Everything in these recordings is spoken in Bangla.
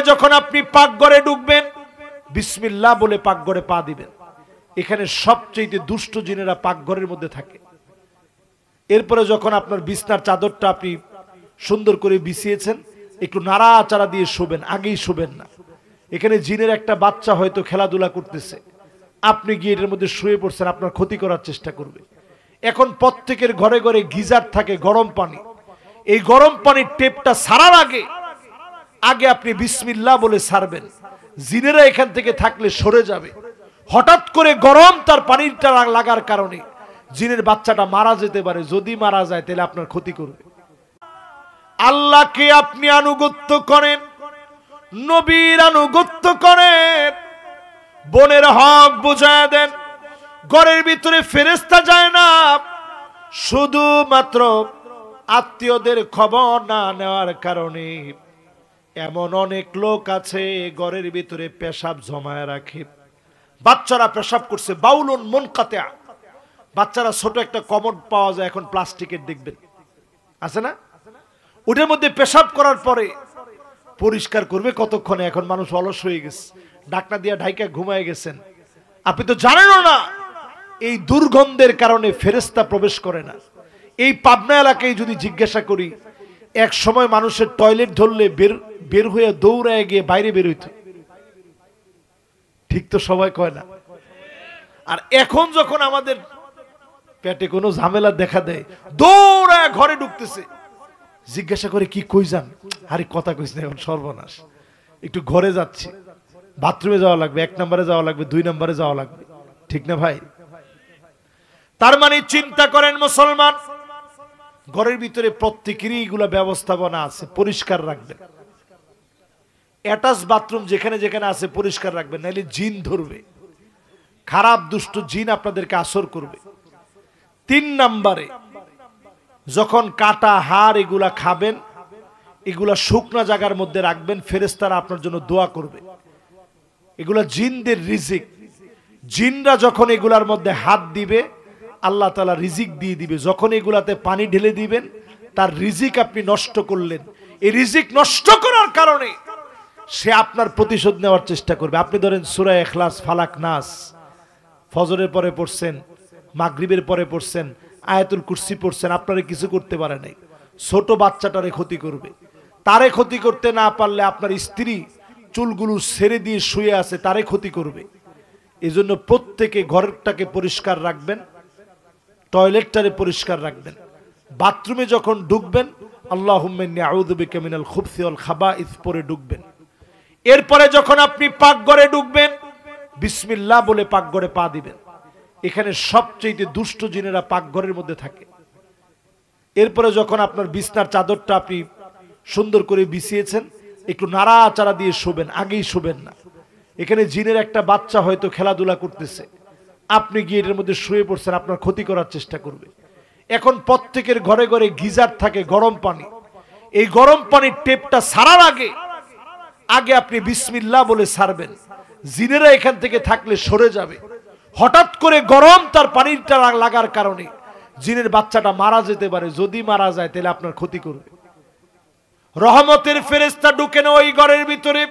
যখন আপনি পাকঘরে ঢুকবেন বিসমিল্লাহ বলে পাকঘরে পা দিবেন। এখানে সবচেয়ে দুষ্ট জিনেরা পাকঘরের মধ্যে থাকে। এরপরে যখন আপনার বিছনার চাদরটা আপনি সুন্দর করে বিছিয়েছেন, একটু নাড়াচাড়া দিয়ে শোবেন, আগেই শোবেন না। এখানে জিনের একটা বাচ্চা হয়তো খেলাধুলা করতেছে, আপনি গিয়ে এটার মধ্যে শুয়ে পড়ছেন, আপনার ক্ষতি করার চেষ্টা করবে। এখন প্রত্যেকের ঘরে ঘরে গিজার থাকে, গরম পানি। এই গরম পানির টেপটা ছাড়ার আগে আগে আপনি বিসমিল্লাহ বলে ছাড়বেন। জিনেরা এখান থেকে থাকলে সরে যাবে। হঠাৎ করে গরম তার পানিটা লাগার কারণে জিনের বাচ্চাটা মারা যেতে পারে। যদি মারা যায় তাহলে আপনার ক্ষতি করবে। আল্লাহকে আপনি আনুগত্য করেন, নবীর আনুগত্য করেন, বোনের হক বুঝায় দেন। ঘরের ভিতরে ফেরেশতা যায় না, শুধুমাত্র আত্মীয়দের খবর না নেওয়ার কারণে এমন অনেক লোক আছে ঘরের ভিতরে পেশাব জমায় রাখে। বাচ্চারা পেশাব করছে, বাউলুন মুনকাতিআ। বাচ্চারা ছোট একটা কমোড পাওয়া যায় এখন প্লাস্টিকের, দেখবেন আছে না, ওটার মধ্যে পেশাব করার পরে পরিষ্কার করবে কতক্ষণে। এখন মানুষ অলস হয়ে গেছে, ডাকনা দিয়া ঢাইকা ঘুমায় গেছেন। আপনি তো জানেনও না এই দুর্গন্ধের কারণে ফেরেশতা প্রবেশ করে না। এই পাবনা এলাকায় যদি জিজ্ঞাসা করি, এক সময় মানুষের টয়লেট ধরলে বের হয়ে দৌড়ায় গিয়ে বাইরে বের হইত, ঠিক তো সবাই কয় না? আর এখন যখন আমাদের পেটে কোনো ঝামেলা দেখা দেয়, দৌড়ায় ঘরে ঢুকতেছে। জিজ্ঞাসা করে কি কই যান? আরে কথা কইস না, এখন সর্বনাশ, একটু ঘরে যাচ্ছি, বাথরুমে যাওয়া লাগবে, 1 নম্বরে যাওয়া লাগবে, 2 নম্বরে যাওয়া লাগবে, ঠিক না ভাই? তার মানে চিন্তা করেন মুসলমান, ঘরের ভিতরে প্রত্যেকেরই এগুলা ব্যবস্থাপনা আছে, পরিষ্কার রাখবেন। অ্যাটাচ বাথরুম যেখানে যেখানে আছে পরিষ্কার রাখবেন, নাহলে জিন ধরবে, খারাপ দুষ্ট জিন আপনাদেরকে আসর করবে। 3 নম্বরে, যখন কাটা হাড় এগুলা খাবেন, এগুলা শুকনা জায়গার মধ্যে রাখবেন, ফেরেশতারা আপনার জন্য দোয়া করবে। এগুলা জিনদের রিজিক। জিনরা যখন এগুলার মধ্যে হাত দিবে, আল্লাহ তাআলা রিজিক দিয়ে দিবে। যখন এগুলাতে পানি ঢেলে দিবেন, তার রিজিক আপনি নষ্ট করলেন। এই রিজিক নষ্ট করার কারণে সে আপনার প্রতিশোধ নেওয়ার চেষ্টা করবে। আপনি ধরেন সূরা ইখলাস, ফালাক, নাস ফজরের পরে পড়ছেন, মাগরিবের পরে পড়ছেন, আয়াতুল কুরসি পড়ছেন, আপনারে কিছু করতে পারে নাই। ছোট বাচ্চাটারে ক্ষতি করবে। তারে ক্ষতি করতে না পারলে আপনার স্ত্রী চুলগুলো ছেড়ে দিয়ে শুয়ে আছে, তারে ক্ষতি করবে। এজন্য প্রত্যেকে ঘরটাকে পরিষ্কার রাখবেন, টয়লেটটারে পরিষ্কার রাখবেন। বাথরুমে যখন ঢুকবেন, আল্লাহুম্মা ইন্নী আউযু বিকা মিনাল খুবসি ওয়াল খাবাইস পরে ঢুকবেন। এরপরে যখন আপনি পাকঘরে ঢুকবেন, বিসমিল্লাহ বলে পাকঘরে পা দিবেন। এখানে সবচেয়ে দুষ্ট জিনেরা পাকঘরের মধ্যে থাকে। এরপরে যখন আপনার বিছনার চাদরটা আপনি সুন্দর করে বিছিয়েছেন, একটু নাড়াচাড়া দিয়ে শোবেন, আগেই শোবেন না। এখানে জিনের একটা বাচ্চা হয়তো খেলাধুলা করতেছে, আপনি গিয়ে এটার মধ্যে শুয়ে পড়ছেন, আপনার ক্ষতি করার চেষ্টা করবে। এখন প্রত্যেকের ঘরে ঘরে গিজার থাকে, গরম পানি। এই গরম পানির টেপটা ছাড়ার আগে আগে আপনি বিসমিল্লাহ বলে ছাড়বেন। জিনেরা এখান থেকে থাকলে সরে যাবে। হঠাৎ করে গরম তার পানিটা লাগার কারণে জিনের বাচ্চাটা মারা যেতে পারে। যদি মারা যায় তাহলে আপনার ক্ষতি করবে। রহমতের ফেরেশতা ঢুকেন ওই ঘরের ভিতরে,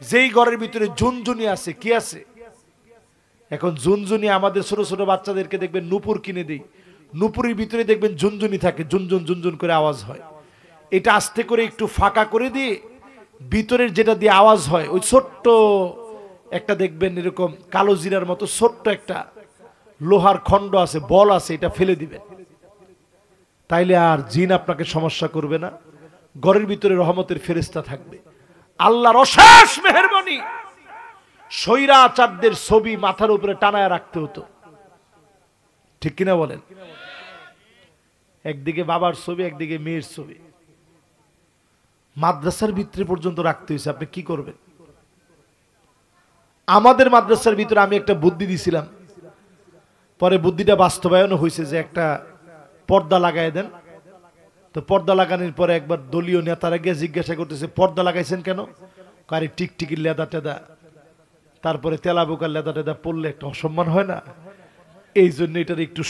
যেই ঘরের ভিতরে ঝুনঝুনি আছে। কি আছে? এখন ঝুনঝুনি আমাদের ছোট ছোট বাচ্চাদেরকে দেখবেন নূপুর কিনে দেই, নূপুরের ভিতরে দেখবেন ঝুনঝুনি থাকে, ঝুনঝুন ঝুনঝুন করে আওয়াজ হয়। এটা আস্তে করে একটু ফাঁকা করে দিয়ে ভিতরের যেটা দিয়ে আওয়াজ হয়, ওই ছোট্ট একটা দেখবেন এরকম কালো জিরার মতো ছোট্ট একটা লোহার খণ্ড আছে, বল আছে, এটা ফেলে দিবেন। তাইলে আর জিন আপনাকে সমস্যা করবে না। ঘরের ভিতরে রহমতের ফেরেশতা থাকবে। আল্লাহর অশেষ মেহেরবানি, স্বৈরাচারদের ছবি মাথার উপরে টানায় রাখতে হতো, ঠিক কিনা বলেন? একদিকে বাবার ছবি, একদিকে মেয়ের ছবি, মাদ্রাসার ভিতরে পর্যন্ত রাখতে হয়েছে। আপনি কি করবেন? আমাদের মাদ্রাসার ভিতরে আমি একটা বুদ্ধি দিছিলাম, পরে বুদ্ধিটা বাস্তবায়ন হয়েছে যে একটা পর্দা লাগাই দেন। তো পর্দা লাগানোর পরে একবার দলীয় নেতারা গিয়ে জিজ্ঞাসা করতেছে, পর্দা লাগাইছেন কেন? আরে টিকটিকির লেদা টেদা, তারপরে তেলাবোকার লেদা টেদা পড়লে একটা অসম্মান হয় না, এই জন্য এটার একটু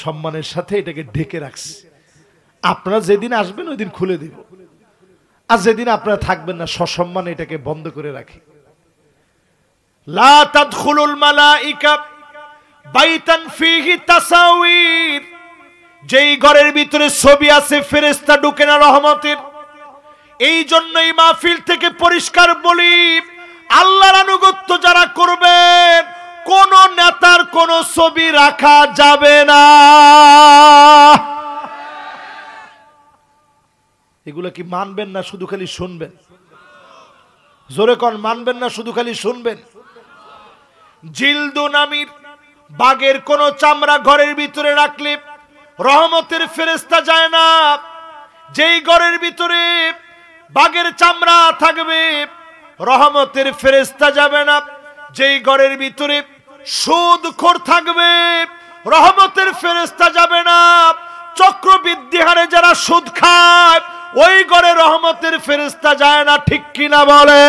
সম্মানের সাথে এটাকে ঢেকে রাখছি। আপনারা যেদিন আসবেন ওই দিন খুলে দিব। আর যেদিন আপনারা থাকবেন না, সসম্মানে এটাকে বন্ধ করে রাখি। লা তাদখুলুল মালাইকা বাইতান ফিহি তাসাউইর, যেই ঘরের ভিতরে ছবি আছে ফেরেশতা ঢুকে না রহমতের। এই জন্যই মাহফিল থেকে পরিষ্কার বলি, আল্লাহর আনুগত্য যারা করবেন কোন নেতার কোন ছবি রাখা যাবে না। এগুলো কি মানবেন না শুধু খালি শুনবেন? জোরে কোন মানবেন না শুধু খালি শুনবেন? জিলদু নামির বাঘের কোন চামড়া ঘরের ভিতরে রাখলে রহমতের ফেরেশতা যায় না। যেই ঘরের ভিতরে বাঘের চামড়া থাকবে রহমতের ফেরেশতা যাবে না। যেই ঘরের ভিতরে সুদখোর থাকবে রহমতের ফেরেশতা যাবে না। চক্রবৃদ্ধি হারে যারা সুদ খায় ওই ঘরে রহমতের ফেরেশতা যায় না। ঠিক কিনা বলে?